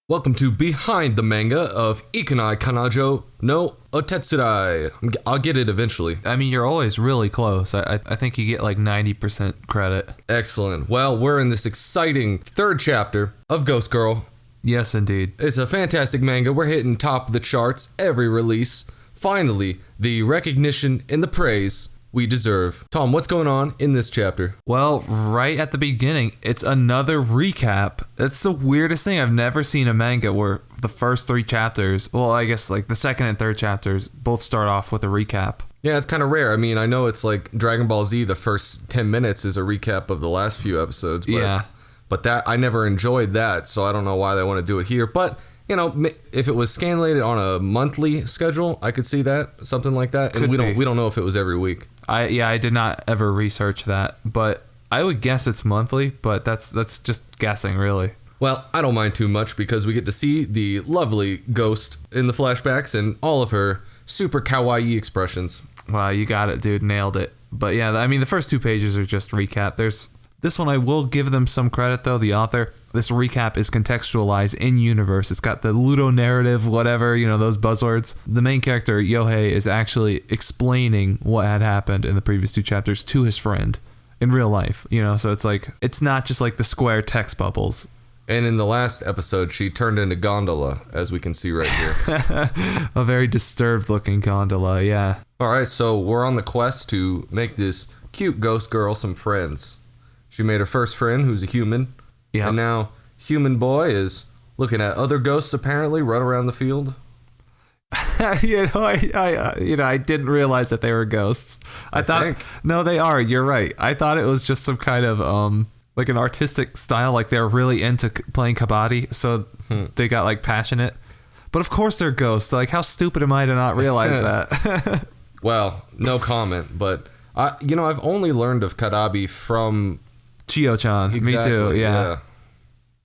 Welcome to Behind the Manga of Ikenai Kanojo no Otetsudai. I'll get it eventually. I mean, you're always really close. I think you get like 90% credit. Excellent. Well, we're in this exciting third chapter of Ghost Girl. Yes, indeed. It's a fantastic manga. We're hitting top of the charts every release. Finally, the recognition and the praise we deserve. Tom, what's going on in this chapter? Well, right at the beginning, it's another recap. It's the weirdest thing. I've never seen a manga where the first three chapters, well, I guess like the second and third chapters, both start off with a recap. Yeah, it's kind of rare. I mean, I know it's like Dragon Ball Z, the first 10 minutes is a recap of the last few episodes. But, yeah. But that, I never enjoyed that, so I don't know why they want to do it here. But, you know, if it was scanlated on a monthly schedule, I could see that, something like that. And we don't know if it was every week. I did not ever research that, but I would guess it's monthly, but that's just guessing, really. Well, I don't mind too much because we get to see the lovely ghost in the flashbacks and all of her super kawaii expressions. Wow, you got it, dude. Nailed it. But yeah, I mean, the first two pages are just recap. There's this one, I will give them some credit, though. The author, this recap is contextualized in universe. It's got the Ludo narrative, whatever, you know, those buzzwords. The main character, Yohei, is actually explaining what had happened in the previous two chapters to his friend in real life, you know, so it's like, it's not just like the square text bubbles. And in the last episode, she turned into Gondola, as we can see right here. A very disturbed looking gondola, yeah. All right, so we're on the quest to make this cute ghost girl some friends. She made her first friend, who's a human. Yeah. And now human boy is looking at other ghosts apparently run around the field. I didn't realize that they were ghosts. I thought no, they are. You're right. I thought it was just some kind of like an artistic style, like they're really into playing kabaddi, so they got like passionate. But of course they're ghosts. Like, how stupid am I to not realize that? Well, no comment. But I've only learned of kadabi from Chio-chan. Exactly, Me too. Yeah.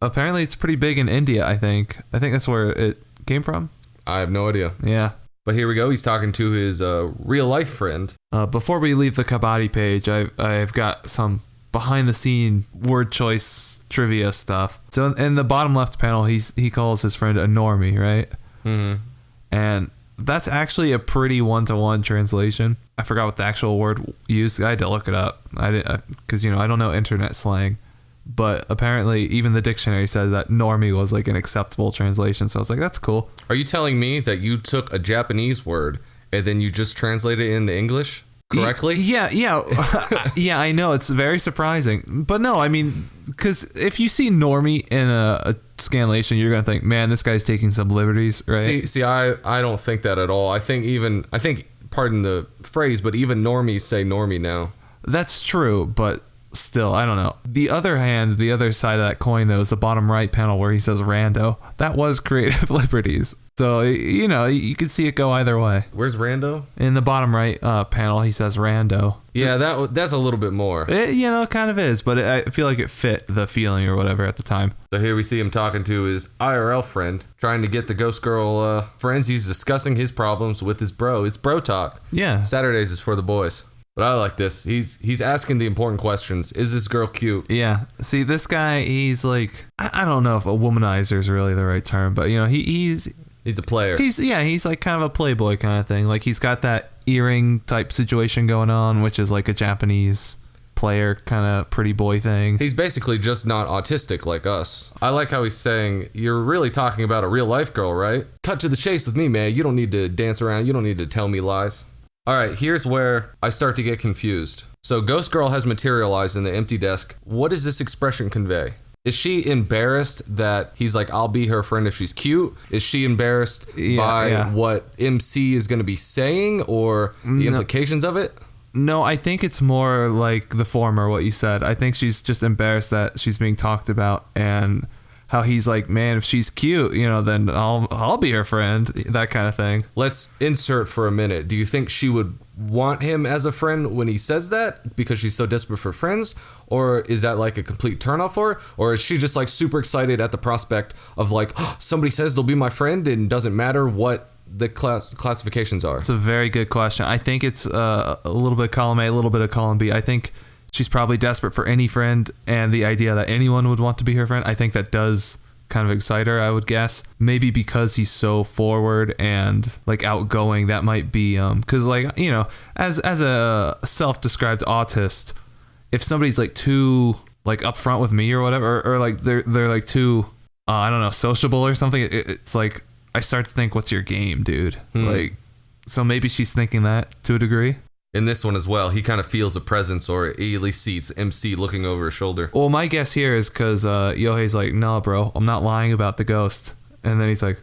Apparently, it's pretty big in India. I think that's where it came from. I have no idea. Yeah. But here we go. He's talking to his real life friend. Before we leave the kabaddi page, I've got some behind the scene word choice trivia stuff. So in the bottom left panel, he calls his friend a normie, right? Mm-hmm. And that's actually a pretty one-to-one translation. I forgot what the actual word used. I had to look it up. Because I don't know internet slang. But apparently, even the dictionary said that normie was like an acceptable translation. So I was like, that's cool. Are you telling me that you took a Japanese word and then you just translated it into English correctly? Yeah. Yeah, I know. It's very surprising. But no, I mean, because if you see normie in a scanlation, you're going to think, man, this guy's taking some liberties, right? See, I don't think that at all. I think, pardon the phrase, but even normies say normie now. That's true, but still, I don't know. The other side of that coin, though, is the bottom right panel where he says rando. That was creative liberties. So, you could see it go either way. Where's rando? In the bottom right panel, he says rando. Yeah, that's a little bit more. It kind of is, but I feel like it fit the feeling or whatever at the time. So here we see him talking to his IRL friend, trying to get the ghost girl friends. He's discussing his problems with his bro. It's bro talk. Yeah. Saturdays is for the boys. But I like this. He's asking the important questions. Is this girl cute? Yeah. See, this guy, he's like, I don't know if a womanizer is really the right term, but he's a player. He's like kind of a playboy kind of thing. Like, he's got that earring type situation going on, which is like a Japanese player kind of pretty boy thing. He's basically just not autistic like us. I like how he's saying, you're really talking about a real life girl, right? Cut to the chase with me, man. You don't need to dance around. You don't need to tell me lies. All right, here's where I start to get confused. So Ghost Girl has materialized in the empty desk. What does this expression convey? Is she embarrassed that he's like, I'll be her friend if she's cute? Is she embarrassed by what MC is going to be saying or the implications of it? No, I think it's more like the former, what you said. I think she's just embarrassed that she's being talked about and how he's like, man, if she's cute, then I'll be her friend, that kind of thing. Let's insert for a minute. Do you think she would want him as a friend when he says that because she's so desperate for friends? Or is that like a complete turnoff for her? Or is she just like super excited at the prospect of like, oh, somebody says they'll be my friend and doesn't matter what the classifications are? It's a very good question. I think it's a little bit of column A, a little bit of column B. I think she's probably desperate for any friend, and the idea that anyone would want to be her friend, I think that does kind of exciter, I would guess. Maybe because he's so forward and like outgoing, that might be because like, you know, as a self-described autist, if somebody's like too like upfront with me or whatever, or like they're like too I don't know, sociable or something, it's like I start to think, what's your game, dude? Like, so maybe she's thinking that to a degree. In this one as well, he kind of feels a presence, or he at least sees MC looking over his shoulder. Well, my guess here is because Yohei's like, no, bro, I'm not lying about the ghost. And then he's like,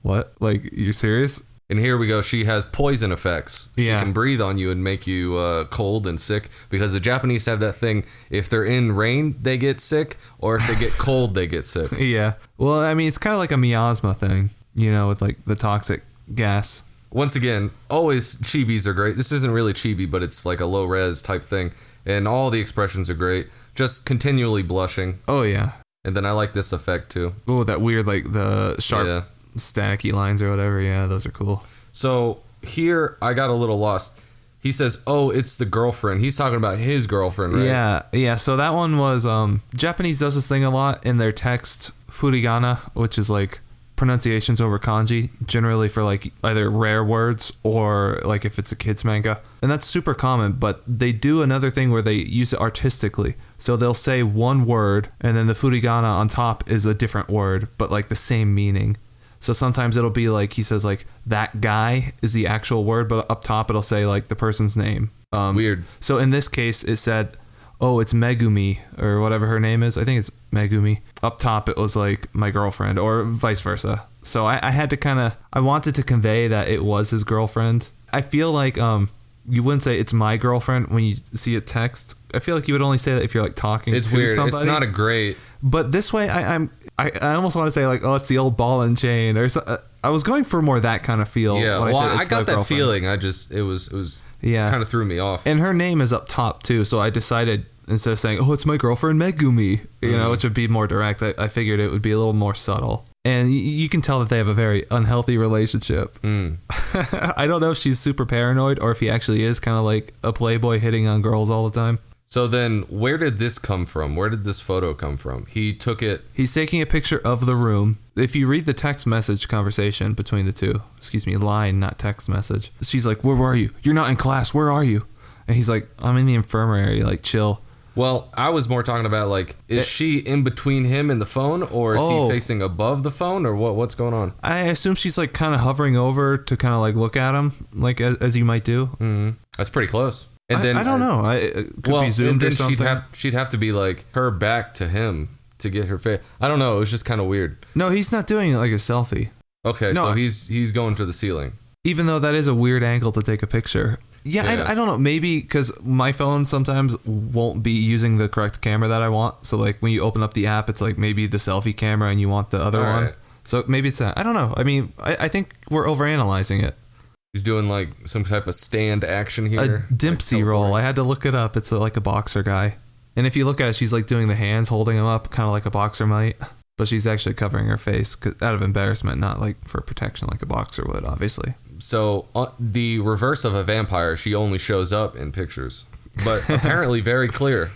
what? Like, you're serious? And here we go. She has poison effects. She Yeah. can breathe on you and make you cold and sick, because the Japanese have that thing. If they're in rain, they get sick, or if they get cold, they get sick. Yeah. Well, I mean, it's kind of like a miasma thing, you know, with like the toxic gas. Once again, always chibis are great. This isn't really chibi, but it's like a low res type thing. And all the expressions are great. Just continually blushing. Oh, yeah. And then I like this effect too. Oh, that weird, like the sharp, staticky lines or whatever. Yeah, those are cool. So here I got a little lost. He says, oh, it's the girlfriend. He's talking about his girlfriend, right? Yeah. So that one was, Japanese does this thing a lot in their text, furigana, which is like pronunciations over kanji, generally for like either rare words or like if it's a kid's manga. And that's super common, but they do another thing where they use it artistically. So they'll say one word and then the furigana on top is a different word, but like the same meaning. So sometimes it'll be like, he says like, that guy is the actual word, but up top it'll say like the person's name. Weird. So in this case, it said, oh, it's Megumi, or whatever her name is. I think it's Megumi. Up top, it was like my girlfriend, or vice versa. So I had to I wanted to convey that it was his girlfriend. I feel like you wouldn't say it's my girlfriend when you see a text. I feel like you would only say that if you're like talking it's to weird. somebody. It's not a great... But this way, I almost want to say like, oh, it's the old ball and chain, or so, I was going for more that kind of feel. Yeah, when well, I got that feeling. It kind of threw me off. And her name is up top too, so I decided instead of saying, oh, it's my girlfriend Megumi, you know, which would be more direct, I figured it would be a little more subtle. And you can tell that they have a very unhealthy relationship. I don't know if she's super paranoid or if he actually is kind of like a playboy hitting on girls all the time. So then, where did this come from? Where did this photo come from? He took it... He's taking a picture of the room. If you read the text message conversation between the two, line, not text message. She's like, where are you? You're not in class. Where are you? And he's like, I'm in the infirmary. Like, chill. Well, I was more talking about, like, is she in between him and the phone, or is he facing above the phone, or what's going on? I assume she's, like, kind of hovering over to kind of, like, look at him, like, as you might do. Mm-hmm. That's pretty close. And then I don't know. It could be zoomed or something. She'd have to be, like, her back to him to get her face. I don't know. It was just kind of weird. No, he's not doing it like a selfie. Okay, no, so he's going to the ceiling. Even though that is a weird angle to take a picture. Yeah. I don't know. Maybe because my phone sometimes won't be using the correct camera that I want. So like when you open up the app, it's like maybe the selfie camera and you want the other one. Right. So maybe it's that. I don't know. I mean, I think we're overanalyzing it. He's doing like some type of stand action here. A Dempsey roll. I had to look it up. It's like a boxer guy. And if you look at it, she's like doing the hands, holding him up, kind of like a boxer might. But she's actually covering her face out of embarrassment, not like for protection like a boxer would, obviously. So the reverse of a vampire, she only shows up in pictures, but apparently very clear.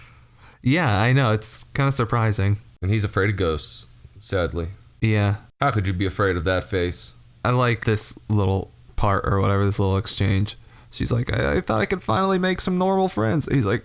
Yeah, I know. It's kind of surprising. And he's afraid of ghosts, sadly. Yeah. How could you be afraid of that face? I like this little part or whatever, this little exchange. She's like, I thought I could finally make some normal friends. He's like,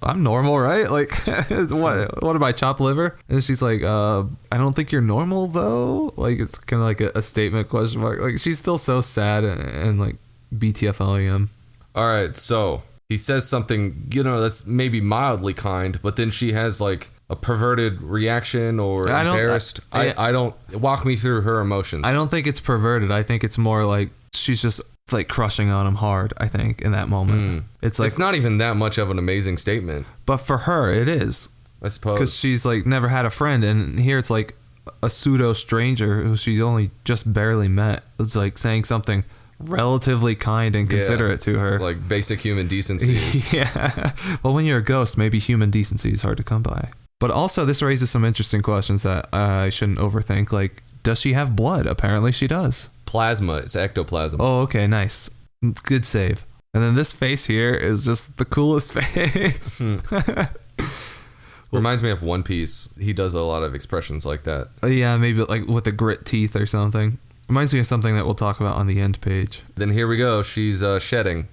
I'm normal, right? Like, what am I, chopped liver? And she's like, I don't think you're normal though. Like, it's kind of like a statement question mark. Like, she's still so sad and like BTFLEM. All right, so he says something, that's maybe mildly kind, but then she has like a perverted reaction or embarrassed. I don't walk me through her emotions. I don't think it's perverted. I think it's more like she's just like crushing on him hard, I think, in that moment. It's like, it's not even that much of an amazing statement. But for her, it is. I suppose. Because she's like never had a friend, and here it's like a pseudo stranger who she's only just barely met. It's like saying something relatively kind and considerate to her. Like basic human decency is. Yeah. Well, when you're a ghost, maybe human decency is hard to come by. But also, this raises some interesting questions that I shouldn't overthink. Like, does she have blood? Apparently she does. Plasma. It's ectoplasm. Oh, okay. Nice. Good save. And then this face here is just the coolest face. Reminds me of One Piece. He does a lot of expressions like that. Yeah, maybe like with the grit teeth or something. Reminds me of something that we'll talk about on the end page. Then here we go. She's shedding.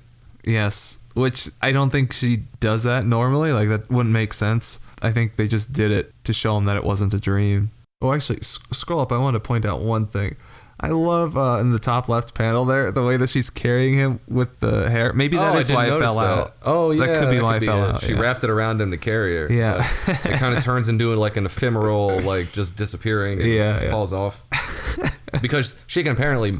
Yes, which I don't think she does that normally. Like, that wouldn't make sense. I think they just did it to show him that it wasn't a dream. Oh, actually, scroll up. I want to point out one thing. I love in the top left panel there, the way that she's carrying him with the hair. Maybe that is why it fell out. Oh, yeah. That could be why it fell out. She wrapped it around him to carry her. Yeah. It kind of turns into like an ephemeral, like just disappearing and falls off. Because she can apparently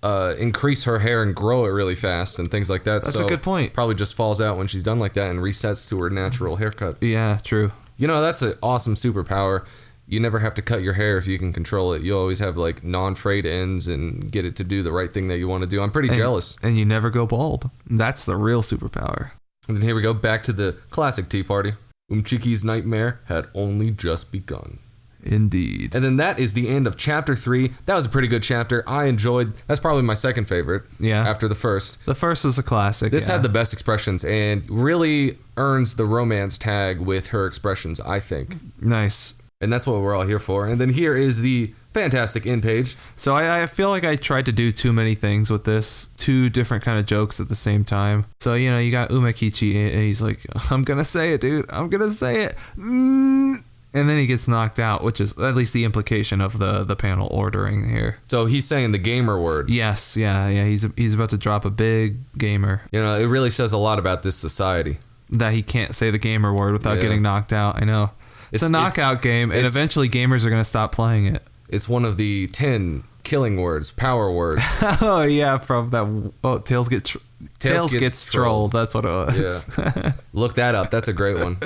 increase her hair and grow it really fast and things like that. That's a good point. Probably just falls out when she's done like that and resets to her natural haircut. Yeah, true. You know, that's an awesome superpower. You never have to cut your hair if you can control it. You always have like non-frayed ends and get it to do the right thing that you want to do. I'm pretty jealous. And you never go bald. That's the real superpower. And then here we go, back to the classic Tea Party. Umchiki's nightmare had only just begun. Indeed. And then that is the end of chapter 3. That was a pretty good chapter. I enjoyed. That's probably my second favorite. Yeah. After the first. The first was a classic. This had the best expressions and really earns the romance tag with her expressions, I think. Nice. And that's what we're all here for. And then here is the fantastic end page. So I feel like I tried to do too many things with this. 2 different kind of jokes at the same time. So, you know, you got Umekichi and he's like, I'm going to say it, dude. I'm going to say it. And then he gets knocked out, which is at least the implication of the panel ordering here. So he's saying the gamer word. Yes, yeah. He's about to drop a big gamer. You know, it really says a lot about this society. That he can't say the gamer word without getting knocked out. I know. It's a knockout game, and eventually gamers are going to stop playing it. It's one of the 10 killing words, power words. Oh, yeah, from that. Tails gets trolled. That's what it was. Yeah. Look that up. That's a great one.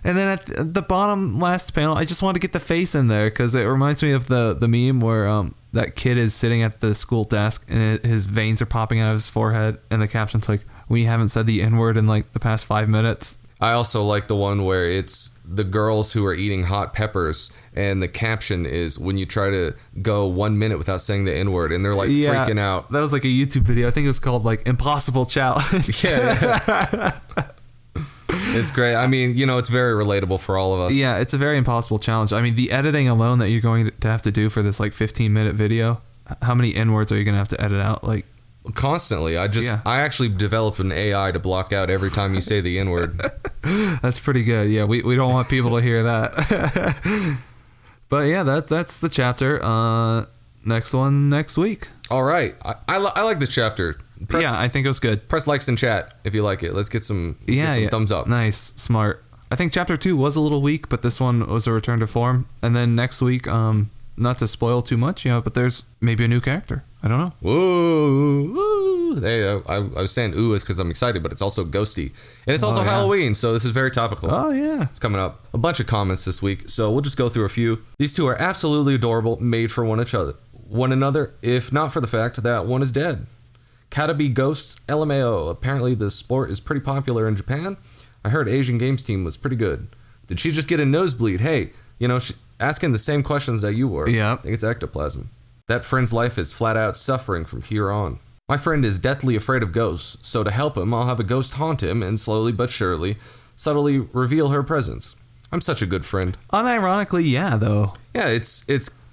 And then at the bottom last panel, I just want to get the face in there because it reminds me of the meme where that kid is sitting at the school desk and his veins are popping out of his forehead, and the caption's like, "We haven't said the N-word in like the past 5 minutes." I also like the one where it's the girls who are eating hot peppers, and the caption is when you try to go 1 minute without saying the N-word, and they're like freaking out. That was like a YouTube video. I think it was called like Impossible Challenge. Yeah. It's great. I mean, you know, it's very relatable for all of us. Yeah, it's a very impossible challenge. I mean, the editing alone that you're going to have to do for this like 15-minute video, how many N-words are you going to have to edit out? Like, constantly. I actually developed an AI to block out every time you say the N-word. That's pretty good. Yeah, we don't want people to hear that. But yeah, that's the chapter. Next one next week. All right. I like this chapter. I think it was good. Press likes in chat if you like it. Let's get some thumbs up. Nice. Smart. I think chapter 2 was a little weak, but this one was a return to form. And then next week, not to spoil too much, but there's maybe a new character. I don't know. Woo! Hey, I was saying ooh is because I'm excited, but it's also ghosty. And it's also Halloween, so this is very topical. Oh, yeah. It's coming up. A bunch of comments this week, so we'll just go through a few. These 2 are absolutely adorable, made for one another, if not for the fact that one is dead. Katabi Ghosts LMAO. Apparently the sport is pretty popular in Japan. I heard Asian Games team was pretty good. Did she just get a nosebleed? Hey, you know, asking the same questions that you were. Yeah. I think it's ectoplasm. That friend's life is flat out suffering from here on. My friend is deathly afraid of ghosts, so to help him, I'll have a ghost haunt him and slowly but surely, subtly reveal her presence. I'm such a good friend. Unironically, yeah, though. Yeah, it's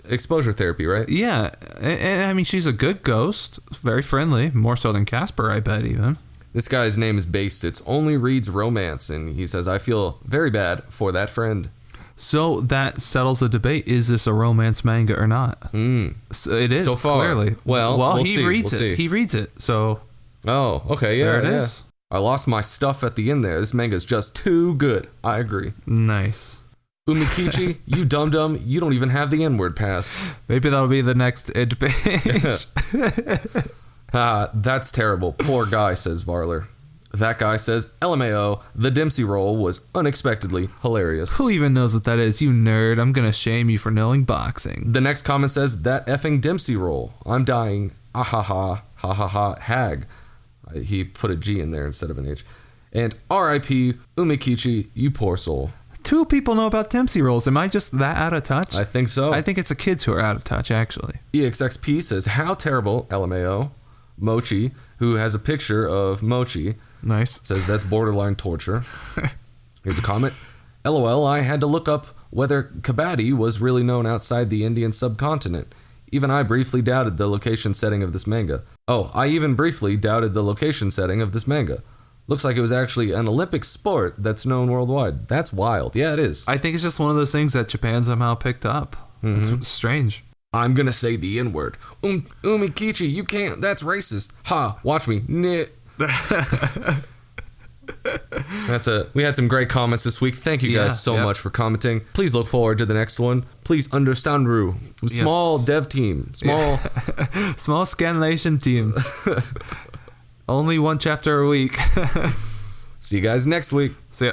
exposure therapy, right? Yeah, and I mean, she's a good ghost, very friendly, more so than Casper, I bet, even. This guy's name is Based. It's only reads romance, and he says, I feel very bad for that friend. So that settles the debate. Is this a romance manga or not? So it is, so far, clearly. Well, he reads it. He reads it, so... Oh, okay, yeah, there it is. I lost my stuff at the end there. This manga's just too good. I agree. Nice. Umikichi, you dum-dum, you don't even have the N-word pass. Maybe that'll be the next ed page. That's terrible. Poor guy, says Varler. That guy says, LMAO, the Dempsey roll was unexpectedly hilarious. Who even knows what that is, you nerd? I'm gonna shame you for knowing boxing. The next comment says, that effing Dempsey roll. I'm dying. Ha ha ha, hag. He put a G in there instead of an H. And R.I.P. Umikichi, you poor soul. 2 people know about Dempsey rolls. Am I just that out of touch? I think so. I think it's the kids who are out of touch, actually. EXXP says, how terrible, LMAO. Mochi, who has a picture of Mochi. Nice. Says that's borderline torture. Here's a comment. LOL, I had to look up whether Kabaddi was really known outside the Indian subcontinent. Even I briefly doubted the location setting of this manga. Looks like it was actually an Olympic sport that's known worldwide. That's wild. Yeah, it is. I think it's just one of those things that Japan somehow picked up. It's strange. I'm gonna say the N-word. Umikichi, you can't. That's racist. Ha, watch me. We had some great comments this week. Thank you guys so much for commenting. Please look forward to the next one. Please understand, Ru. Small dev team. Small Scanlation team. Only one chapter a week. See you guys next week. See ya.